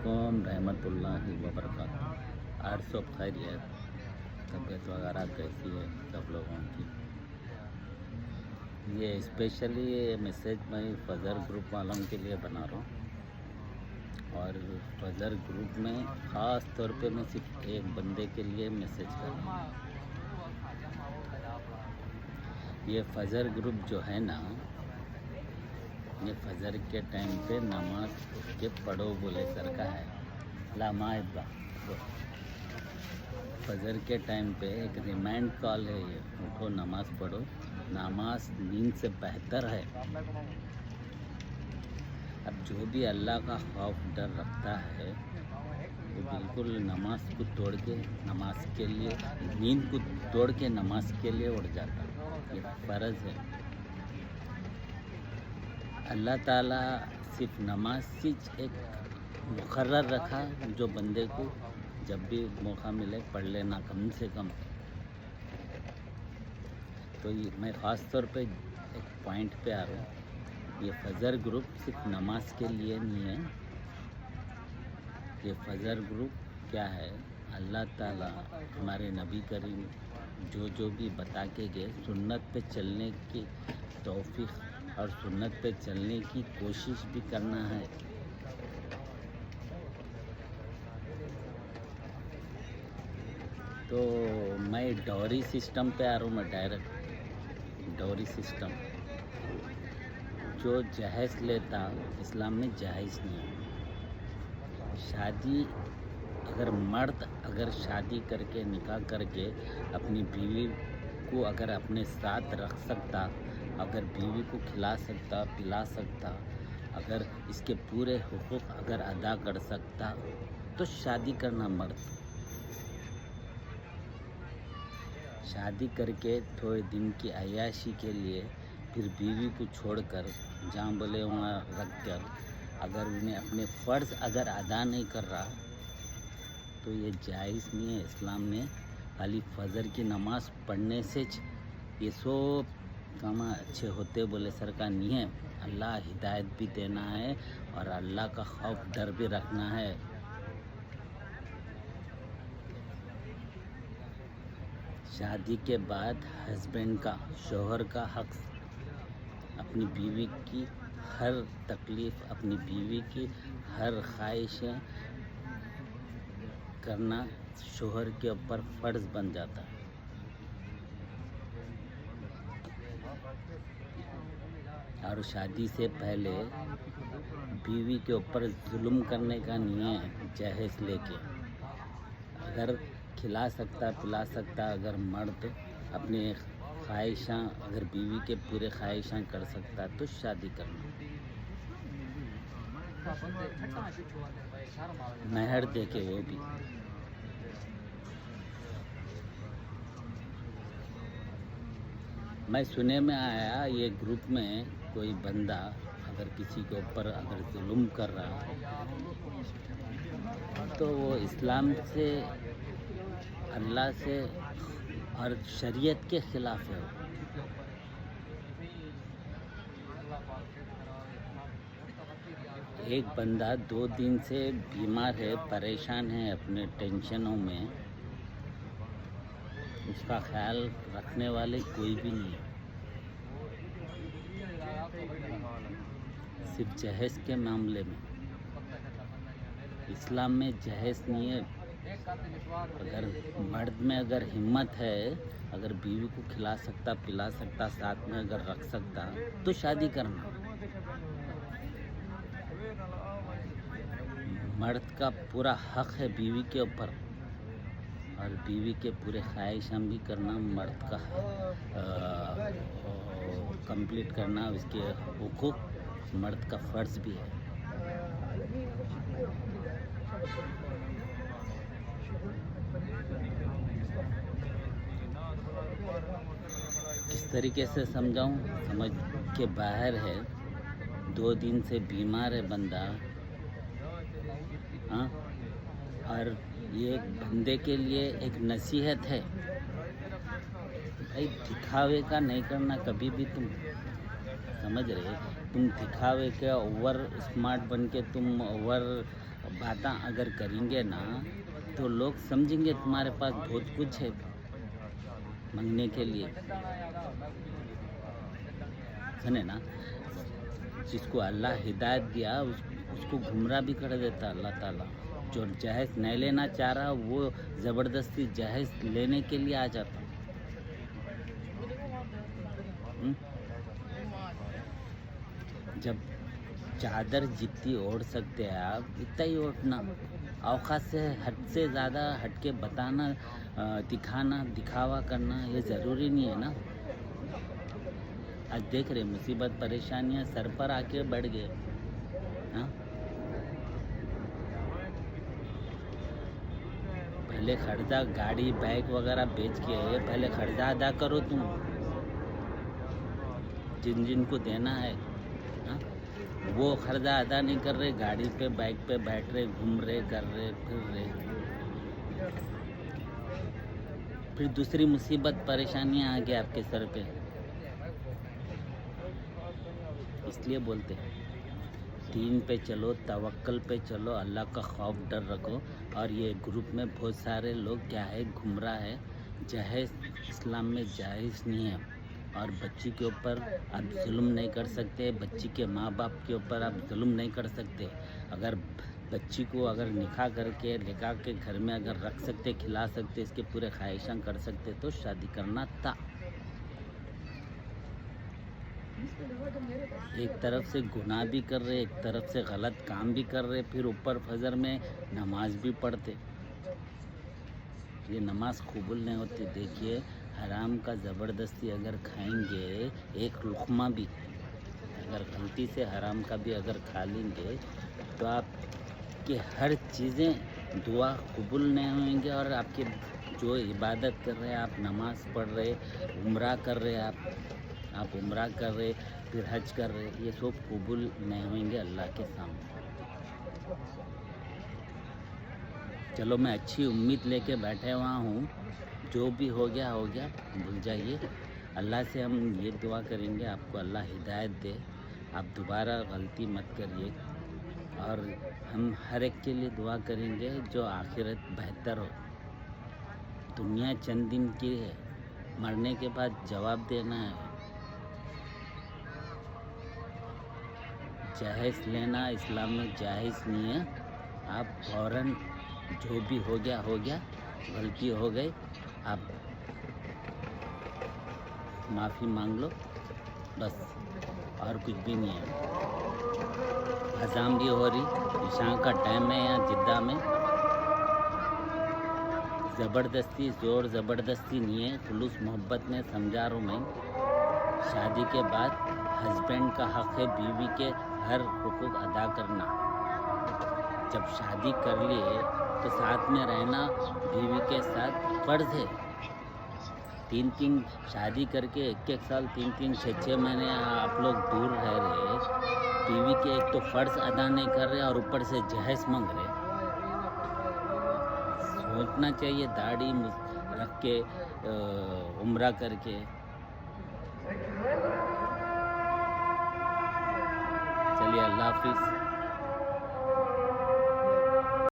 वालेकुम रहमतुल्लाहि व बरकातहू। और सब खैरियत, तबीयत वगैरह कैसी है सब लोगों की। ये स्पेशली ये मैसेज मैं फजर ग्रुप वालों के लिए बना रहा हूँ। और फजर ग्रुप में ख़ास तौर पे मैं सिर्फ एक बंदे के लिए मैसेज कर रहा हूँ। ये फजर ग्रुप जो है ना, ये फजर के टाइम पे नमाज उठ के पढ़ो बोले सर का है लामाइबा। फजर के टाइम पे एक रिमाइंड कॉल है, ये उठो नमाज पढ़ो। नमाज नींद से बेहतर है। अब जो भी अल्लाह का खौफ डर रखता है वो बिल्कुल नमाज को तोड़ के नमाज के लिए, नींद को तोड़ के नमाज के लिए उठ जाता है। ये फ़र्ज़ है। अल्लाह ताला सिर्फ नमाज से एक मुकर्रर रखा जो बंदे को जब भी मौका मिले पढ़ लेना कम से कम। तो ये मैं ख़ास तौर पे एक पॉइंट पे आ रहा हूँ। ये फजर ग्रुप सिर्फ नमाज के लिए नहीं है। ये फजर ग्रुप क्या है, अल्लाह ताला हमारे नबी करीम जो भी बता के गए, सुन्नत पे चलने की तौफीक और सुन्नत पे चलने की कोशिश भी करना है। तो मैं डॉरी सिस्टम पे आ रहा हूँ। मैं डायरेक्ट डॉरी सिस्टम जो जहेज़ लेता इस्लाम में जायज़ नहीं है। शादी अगर शादी करके निकाह करके अपनी बीवी को अगर अपने साथ रख सकता, अगर बीवी को खिला सकता पिला सकता, अगर इसके पूरे हुकूक अगर अदा कर सकता तो शादी करना मर्द। शादी करके थोड़े दिन की अय्याशी के लिए फिर बीवी को छोड़कर जहाँ बोले वहाँ रख कर अगर उन्हें अपने फ़र्ज़ अगर अदा नहीं कर रहा तो ये जायज़ नहीं है। इस्लाम ने खाली फजर की नमाज़ पढ़ने से ये सब काम अच्छे होते बोले सर का नहीं है। अल्लाह हिदायत भी देना है और अल्लाह का खौफ डर भी रखना है। शादी के बाद हस्बैंड का, शौहर का हक अपनी बीवी की हर तकलीफ़, अपनी बीवी की हर ख्वाहिशें करना शौहर के ऊपर फ़र्ज़ बन जाता है। और शादी से पहले बीवी के ऊपर जुल्म करने का नहीं है। जहेज़ लेके अगर खिला सकता पिला सकता, अगर मर्द अपने ख्वाहिशां अगर बीवी के पूरे ख्वाहिशां कर सकता तो शादी करना। महर दे के वो भी। मैं सुने में आया ये ग्रुप में कोई बंदा अगर किसी के ऊपर अगर जुल्म कर रहा है तो वो इस्लाम से, अल्लाह से और शरीयत के ख़िलाफ़ है। एक बंदा 2 दिन से बीमार है, परेशान है अपने टेंशनों में, उसका ख्याल रखने वाले कोई भी नहीं है। सिर्फ जहेज़ के मामले में इस्लाम में जहेज़ नहीं है। अगर मर्द में अगर हिम्मत है, अगर बीवी को खिला सकता पिला सकता, साथ में अगर रख सकता तो शादी करना। मर्द का पूरा हक है बीवी के ऊपर और बीवी के पूरे ख्वाहिशां भी करना मर्द का कंप्लीट करना, उसके हुकूक मर्द का फ़र्ज़ भी है। इस तरीके से समझाऊं, समझ के बाहर है। 2 दिन से बीमार है बंदा, हाँ। और ये बंदे के लिए एक नसीहत है भाई, दिखावे का नहीं करना कभी भी। तुम समझ रहे, तुम दिखावे के ओवर स्मार्ट बन के तुम ओवर बातें अगर करेंगे ना तो लोग समझेंगे तुम्हारे पास बहुत कुछ है मांगने के लिए, सुने ना। जिसको अल्लाह हिदायत दिया उसको गुमराह भी कर देता अल्लाह ताला। जो जहेज नहीं लेना चाह रहा वो ज़बरदस्ती जहेज लेने के लिए आ जाता। हम्म? जब चादर जितनी ओढ़ सकते हैं आप इतना ही ओढ़ना। औकात से हद से ज़्यादा हट के बताना, दिखाना, दिखावा करना ये ज़रूरी नहीं है ना। आज देख रहे मुसीबत परेशानियां सर पर आके बढ़ गए। हाँ, पहले खर्चा गाड़ी बाइक वगैरह बेच के पहले खर्चा अदा करो तुम, जिन जिन को देना है। हाँ, वो खर्चा अदा नहीं कर रहे, गाड़ी पे बाइक पे बैठ रहे, घूम रहे, कर रहे, फिर रहे। फिर दूसरी मुसीबत परेशानियां आ गई आपके सर पे। इसलिए बोलते हैं दीन पे चलो, तवक्कल पे चलो, अल्लाह का खौफ डर रखो। और ये ग्रुप में बहुत सारे लोग क्या है गुमराह है। जहेज इस्लाम में जायज़ नहीं है। और बच्ची के ऊपर आप जुल्म नहीं कर सकते, बच्ची के माँ बाप के ऊपर आप जुल्म नहीं कर सकते। अगर बच्ची को अगर निकाह करके लेकर के घर में अगर रख सकते, खिला सकते, इसके पूरे ख्वाहिशां कर सकते तो शादी करना था। एक तरफ से गुनाह भी कर रहे, एक तरफ से गलत काम भी कर रहे, फिर ऊपर फजर में नमाज भी पढ़ते। ये नमाज कबूल नहीं होती। देखिए हराम का ज़बरदस्ती अगर खाएंगे, एक लुक़मा भी अगर गलती से हराम का भी अगर खा लेंगे तो आपकी हर चीज़ें दुआ कबूल नहीं होंगे। और आपके जो इबादत कर रहे हैं, आप नमाज पढ़ रहे, उम्रा कर रहे, आप उम्रा कर रहे, फिर हज कर रहे, ये सब कबूल नहीं होंगे अल्लाह के सामने। चलो मैं अच्छी उम्मीद लेके बैठे हुआ हूँ, जो भी हो गया भूल जाइए। अल्लाह से हम ये दुआ करेंगे आपको अल्लाह हिदायत दे, आप दोबारा गलती मत करिए। और हम हर एक के लिए दुआ करेंगे जो आखिरत बेहतर हो। दुनिया चंद दिन की है, मरने के बाद जवाब देना है। जहेज लेना इस्लाम में जायज़ नहीं है। आप फ़ौरन जो भी हो गया गलती हो गई, आप माफ़ी मांग लो बस, और कुछ भी नहीं है। अज़ान भी हो रही, इशा का टाइम है यहाँ जिद्दा में। ज़बरदस्ती ज़ोर ज़बरदस्ती नहीं है, खुलूस मोहब्बत में समझा रहा हूँ मैं। शादी के बाद हस्बैंड का हक़ है बीवी के हर हुकूक अदा करना। जब शादी कर लिए तो साथ में रहना बीवी के साथ फ़र्ज़ है। 3-3 शादी करके 1-1 साल 3-3 6-6 महीने आप लोग दूर रह रहे, बीवी के एक तो फ़र्ज़ अदा नहीं कर रहे और ऊपर से जहेज मांग रहे। सोचना चाहिए, दाढ़ी रख के उम्रा करके। चलिए अल्लाह हाफिज़।